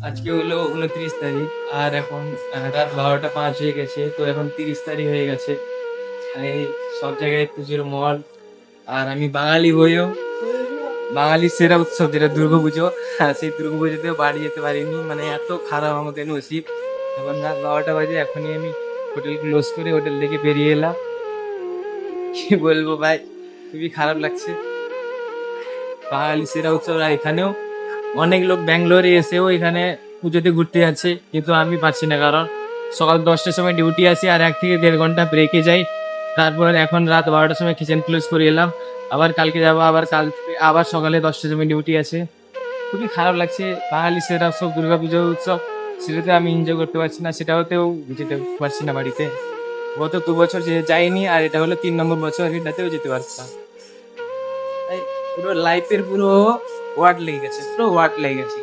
আজকে হলো 29 তারিখ। আর এখন রাত 12টা 5 হয়ে গেছে, তো এখন 30 তারিখ হয়ে গেছে। এই সব জায়গায় পুজোর মহল। আর আমি বাঙালি হয়েও বাঙালির সেরা উৎসব যেটা দুর্গাপুজো, সেই দুর্গাপুজোতেও বাড়ি যেতে পারিনি, মানে এত খারাপ আমাদের নসিব। এখন রাত 12টা বাজে, এখনই আমি হোটেল ক্লোজ করে হোটেল থেকে বেরিয়ে এলাম। কি বলবো ভাই, খুবই খারাপ লাগছে। বাঙালি সেরা উৎসব, আর এখানেও অনেক লোক ব্যাঙ্গালোরে এসেও এখানে পুজোতে ঘুরতে যাচ্ছে, কিন্তু আমি পাচ্ছি না, কারণ সকাল 10টার সময় ডিউটি আসি আর 1 থেকে 1.5 ঘন্টা ব্রেকে যাই। তারপর এখন রাত 12টার সময় কিচেন ক্লোজ করে এলাম। আবার কালকে যাবো, আবার কাল আবার সকালে 10টার সময় ডিউটি আছে। খুবই খারাপ লাগছে। বাঙালি সেরা উৎসব দুর্গা পুজো উৎসব, সেটাতে আমি এনজয় করতে পারছি না, সেটাতেও যেতে পারছি না বাড়িতে। গত 2 বছর যে যাইনি, আর এটা হলো 3 নম্বর বছর, এটাতেও যেতে পারতাম। তাই পুরো লাইফের পুরো ওয়ার্ড লেগে গেছে, পুরো ওয়ার্ড লেগে গেছে।